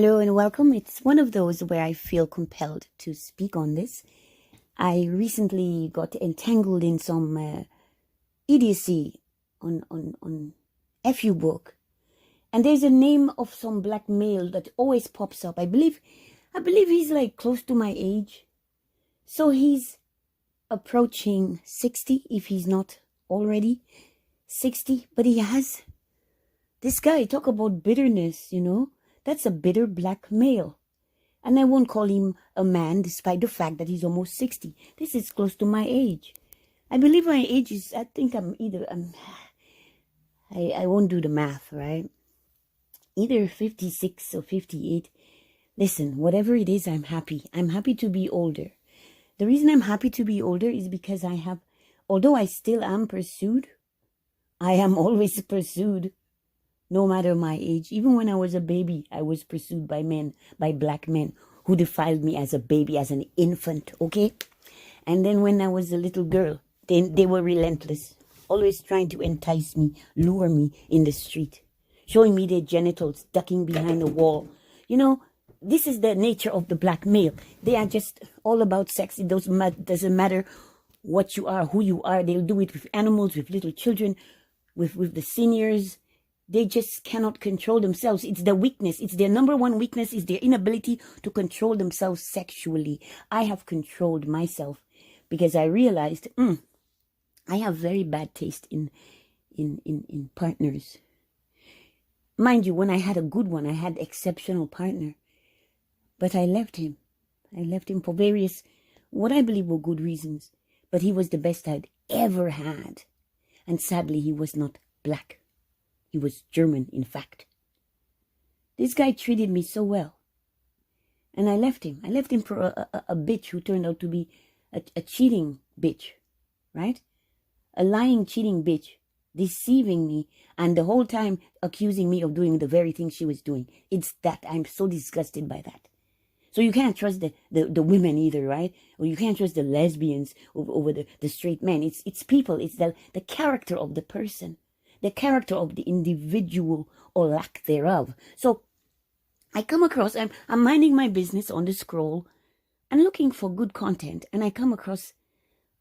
Hello and welcome. It's one of those where I feel compelled to speak on this. I recently got entangled in some idiocy on FU book, and there's a name of some black male that always pops up. I believe he's like close to my age, so he's approaching 60 if he's not already 60. But he has this guy talk about bitterness, That's a bitter black male. And I won't call him a man despite the fact that he's almost 60. This is close to my age. I believe my age is, I won't do the math, right? Either 56 or 58. Listen, whatever it is, I'm happy. I'm happy to be older. The reason I'm happy to be older is because although I still am pursued, I am always pursued. No matter my age, even when I was a baby, I was pursued by men, by black men who defiled me as a baby, as an infant, okay? And then when I was a little girl, they were relentless, always trying to entice me, lure me in the street, showing me their genitals, ducking behind a wall. This is the nature of the black male. They are just all about sex. It doesn't matter what you are, who you are. They'll do it with animals, with little children, with the seniors. They just cannot control themselves. It's their weakness. It's their number one weakness is their inability to control themselves sexually. I have controlled myself because I realized I have very bad taste in partners. Mind you, when I had a good one, I had exceptional partner. But I left him. I left him for various, what I believe were good reasons. But he was the best I'd ever had. And sadly, he was not black. He was German, in fact. This guy treated me so well. And I left him. I left him for a bitch who turned out to be a cheating bitch, right? A lying, cheating bitch, deceiving me, and the whole time accusing me of doing the very thing she was doing. It's that. I'm so disgusted by that. So you can't trust the women either, right? Or you can't trust the lesbians over the straight men. It's people. It's the character of the person. The character of the individual or lack thereof. So I come across, I'm minding my business on the scroll and looking for good content. And I come across,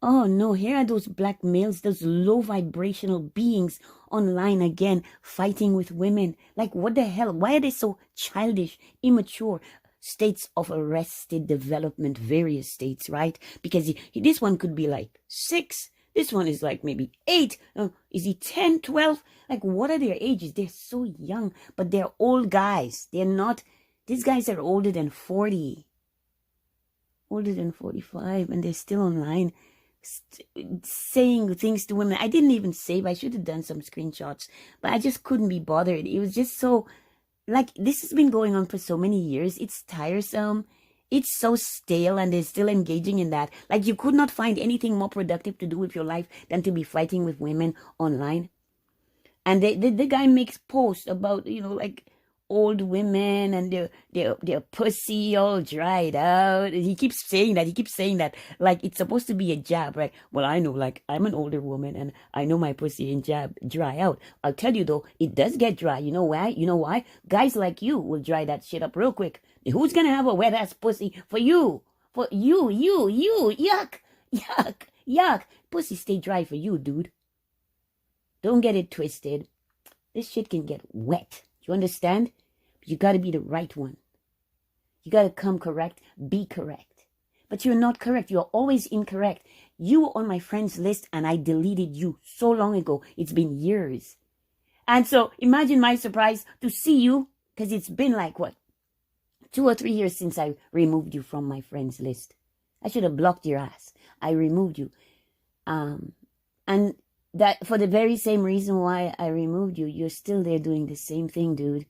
oh no, here are those black males, those low vibrational beings online again, fighting with women. Like, what the hell? Why are they so childish, immature? States of arrested development, various states, right? Because this one could be like 6. This one is like maybe 8. Is he 10, 12? Like, what are their ages? They're so young, but they're old guys. They're not, these guys are older than 40. Older than 45, and they're still online saying things to women. I didn't even save. I should have done some screenshots, but I just couldn't be bothered. It was just so, like, this has been going on for so many years. It's tiresome. It's so stale, and they're still engaging in that. Like, you could not find anything more productive to do with your life than to be fighting with women online. And the guy makes posts about, like old women and their pussy all dried out. And he keeps saying that like it's supposed to be a jab, right? Well, I know, like, I'm an older woman and I know my pussy ain't dry out. I'll tell you though, it does get dry. You know why? Guys like you will dry that shit up real quick. Who's gonna have a wet ass pussy for you? For you, yuck. Pussy stay dry for you, dude. Don't get it twisted. This shit can get wet. You understand? But you gotta be the right one. You gotta come correct, be correct. But you're not correct. You're always incorrect. You were on my friends list and I deleted you so long ago. It's been years. And so imagine my surprise to see you, because it's been like, what, 2 or 3 years since I removed you from my friends list. I should have blocked your ass. I removed you. And that for the very same reason why I removed you, you're still there doing the same thing, dude.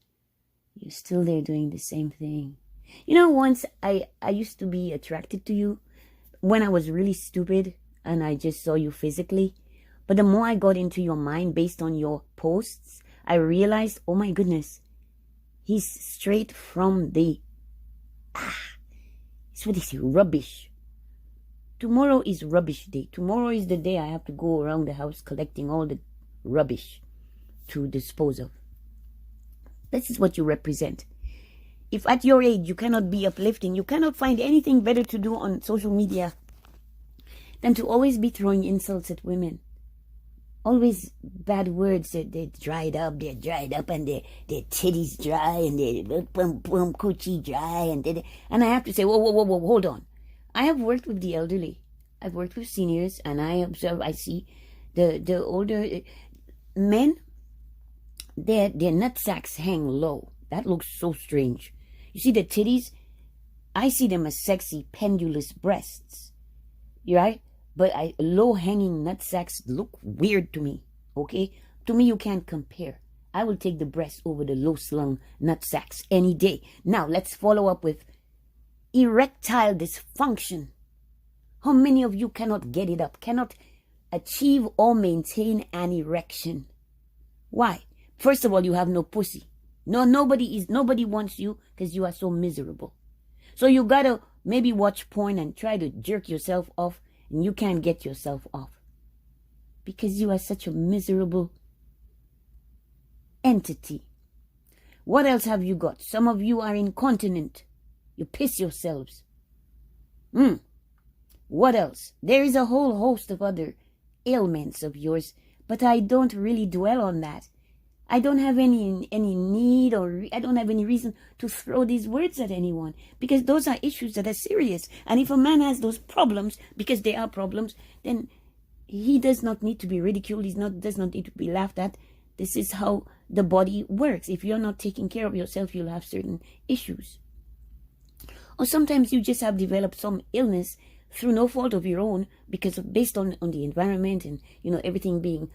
You're still there doing the same thing. Once I used to be attracted to you when I was really stupid and I just saw you physically. But the more I got into your mind based on your posts, I realized, oh my goodness, he's straight from the, it's what is he, rubbish. Tomorrow is rubbish day. Tomorrow is the day I have to go around the house collecting all the rubbish to dispose of. This is what you represent. If at your age you cannot be uplifting, you cannot find anything better to do on social media than to always be throwing insults at women. Always bad words. They're dried up, and their titties dry, and their coochie dry, and I have to say, whoa, hold on. I have worked with the elderly. I've worked with seniors, and I see the older men, their nut sacks hang low. That looks so strange. You see the titties? I see them as sexy, pendulous breasts. You right? But low-hanging nut sacks look weird to me, okay? To me, you can't compare. I will take the breast over the low-slung nut sacks any day. Now, let's follow up with erectile dysfunction. How many of you cannot get it up, cannot achieve or maintain an erection? Why? First of all, you have no pussy. No, nobody wants you because you are so miserable. So you gotta maybe watch porn and try to jerk yourself off, and you can't get yourself off because you are such a miserable entity. What else have you got? Some of you are incontinent. You piss yourselves. What else? There is a whole host of other ailments of yours, but I don't really dwell on that. I don't have any need, or I don't have any reason to throw these words at anyone, because those are issues that are serious. And if a man has those problems, because they are problems, then he does not need to be ridiculed. Does not need to be laughed at. This is how the body works. If you're not taking care of yourself, you'll have certain issues. Or sometimes you just have developed some illness through no fault of your own, because based on the environment and everything being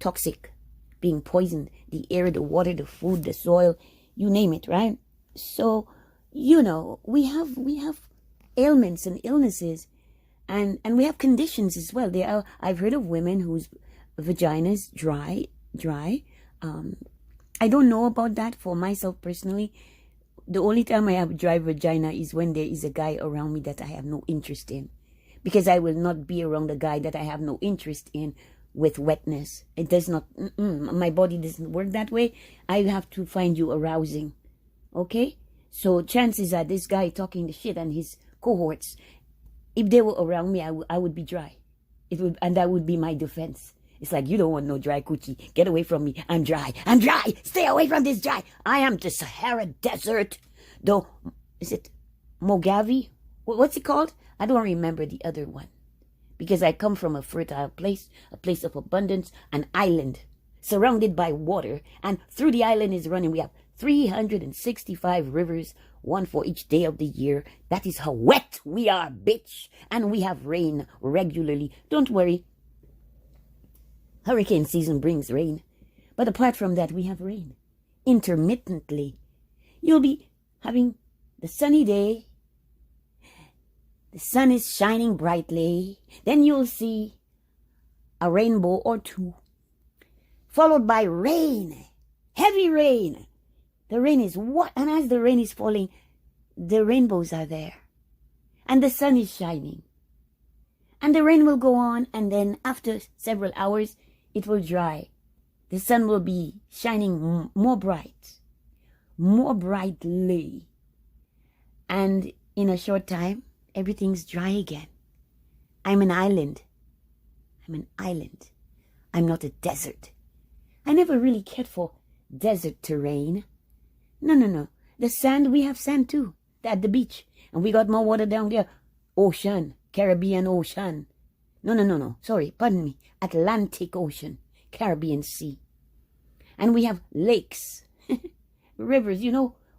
toxic, being poisoned, the air, the water, the food, the soil, you name it, right? So, we have ailments and illnesses, and we have conditions as well. I've heard of women whose vaginas dry. I don't know about that for myself personally. The only time I have dry vagina is when there is a guy around me that I have no interest in, because I will not be around a guy that I have no interest in with wetness. It does not, my body doesn't work that way. I have to find you arousing, okay? So chances are this guy talking the shit and his cohorts, if they were around me, I would be dry. And that would be my defense. It's like, you don't want no dry coochie. Get away from me. I'm dry. Stay away from this dry. I am the Sahara Desert. Though, is it Mojave? What's it called? I don't remember the other one. Because I come from a fertile place, a place of abundance, an island surrounded by water. And through the island is running, we have 365 rivers, one for each day of the year. That is how wet we are, bitch. And we have rain regularly. Don't worry. Hurricane season brings rain. But apart from that, we have rain intermittently. You'll be having the sunny day. The sun is shining brightly. Then you'll see a rainbow or two, followed by rain, heavy rain. The rain is what? And as the rain is falling, the rainbows are there. And the sun is shining. And the rain will go on, and then after several hours, it will dry. The sun will be shining more brightly. And in a short time, everything's dry again. I'm an island. I'm not a desert. I never really cared for desert terrain. No. The sand, we have sand too. At the beach. And we got more water down there. Ocean. Caribbean Ocean. No. Sorry, pardon me. Atlantic Ocean. Caribbean Sea. And we have lakes. Rivers.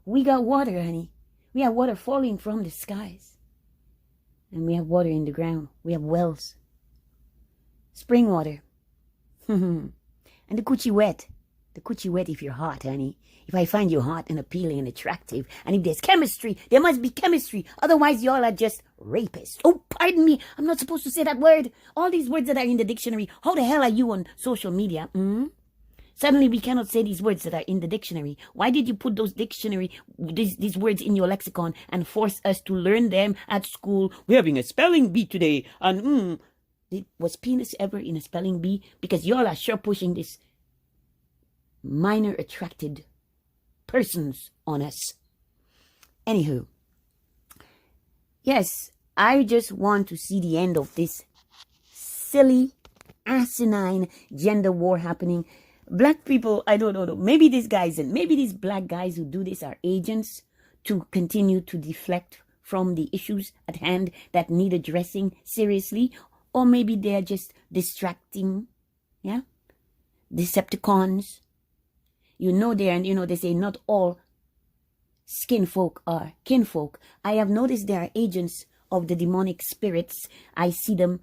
We got water, honey. We have water falling from the skies. And we have water in the ground. We have wells. Spring water. And the coochie wet. The coochie wet if you're hot, honey. If I find you hot and appealing and attractive, and if there's chemistry, there must be chemistry. Otherwise, y'all are just rapists. Oh, pardon me. I'm not supposed to say that word. All these words that are in the dictionary. How the hell are you on social media? Suddenly, we cannot say these words that are in the dictionary. Why did you put these words in your lexicon and force us to learn them at school? We're having a spelling bee today. And, was penis ever in a spelling bee? Because y'all are sure pushing this minor attracted persons on us. Anywho, yes, I just want to see the end of this silly, asinine gender war happening. Black people, I don't know. Maybe these guys and maybe these black guys who do this are agents to continue to deflect from the issues at hand that need addressing seriously. Or maybe they're just distracting, yeah? Decepticons. You know, they say not all skinfolk are kinfolk. I have noticed there are agents of the demonic spirits. I see them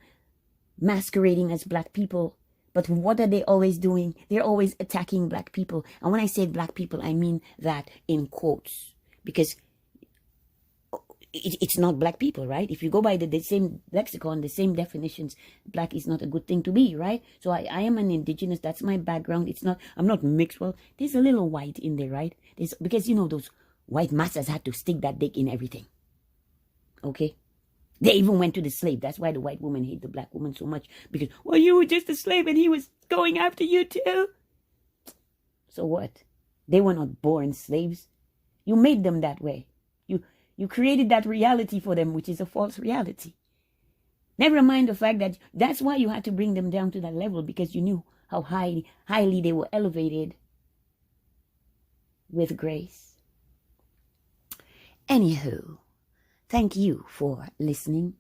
masquerading as black people. But what are they always doing? They're always attacking black people. And when I say black people, I mean that in quotes. Because it's not black people, right? If you go by the same lexicon, the same definitions, black is not a good thing to be, right? So I am an indigenous. That's my background. I'm not mixed. Well, there's a little white in there, right? Because, those white masters had to stick that dick in everything. Okay? They even went to the slave. That's why the white woman hate the black woman so much. Because, well, you were just a slave and he was going after you too. So what? They were not born slaves. You made them that way. You created that reality for them, which is a false reality. Never mind the fact that that's why you had to bring them down to that level, because you knew how highly they were elevated with grace. Anywho, thank you for listening.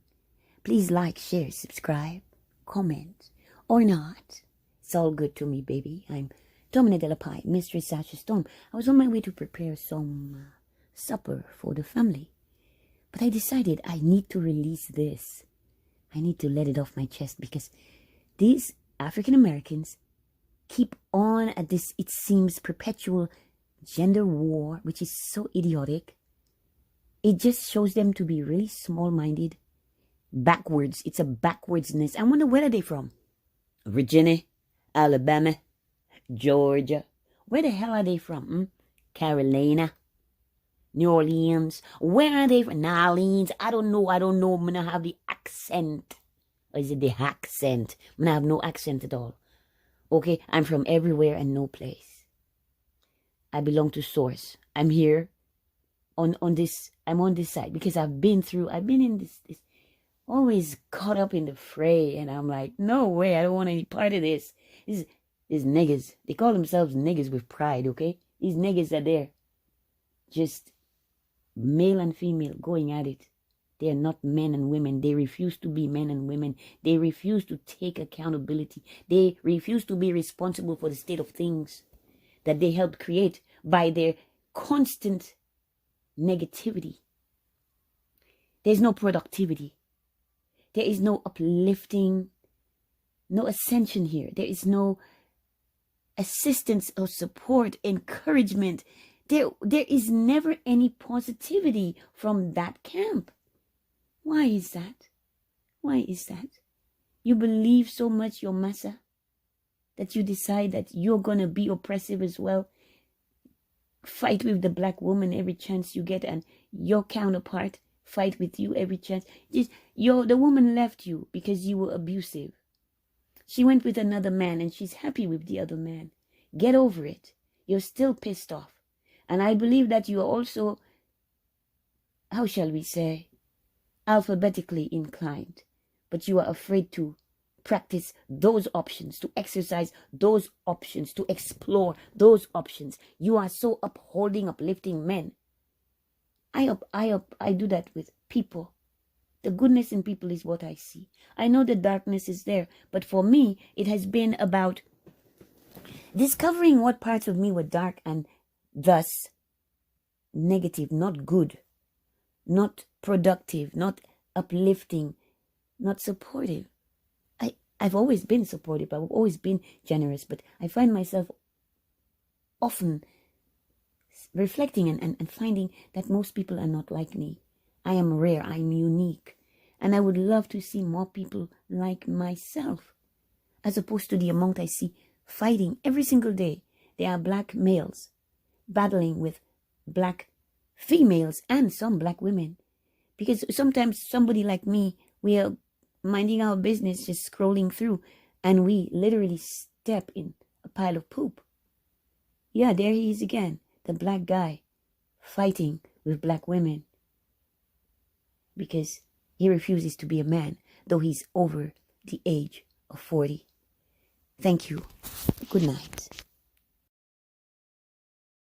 Please like, share, subscribe, comment, or not. It's all good to me, baby. I'm Domina de la Pie, Mistress Sasha Storm. I was on my way to prepare some supper for the family. But I decided I need to release this. I need to let it off my chest because these African Americans keep on at this, it seems, perpetual gender war, which is so idiotic. It just shows them to be really small-minded, backwards. It's a backwardsness. I wonder, where are they from? Virginia, Alabama, Georgia. Where the hell are they from? Carolina, New Orleans. Where are they from? New Orleans. I don't know. I'm going to have the accent. Or is it the accent? I'm going to have no accent at all. Okay? I'm from everywhere and no place. I belong to Source. I'm here on this. I'm on this side because I've been in this always caught up in the fray. And I'm like, no way. I don't want any part of this. These niggas. They call themselves niggas with pride, okay? These niggas are there. Just male and female going at it. They are not men and women. They refuse to be men and women. They refuse to take accountability. They refuse to be responsible for the state of things that they helped create by their constant negativity. There's no productivity. There is no uplifting, no ascension here. There is no assistance or support, encouragement. There is never any positivity from that camp. Why is that? Why is that? You believe so much your massa that you decide that you're going to be oppressive as well. Fight with the black woman every chance you get, and your counterpart fight with you every chance. The woman left you because you were abusive. She went with another man and she's happy with the other man. Get over it. You're still pissed off. And I believe that you are also, how shall we say, alphabetically inclined. But you are afraid to practice those options, to exercise those options, to explore those options. You are so uplifting men. I do that with people. The goodness in people is what I see. I know the darkness is there, but for me, it has been about discovering what parts of me were dark and thus negative, not good, not productive, not uplifting, not supportive. I've always been supportive. I've always been generous, but I find myself often reflecting and finding that most people are not like me. I am rare. I'm unique. And I would love to see more people like myself, as opposed to the amount I see fighting every single day. There are black males battling with black females and some black women. Because sometimes somebody like me, we are minding our business, just scrolling through, and we literally step in a pile of poop. Yeah, there he is again, the black guy fighting with black women because he refuses to be a man, though he's over the age of 40. Thank you. Good night.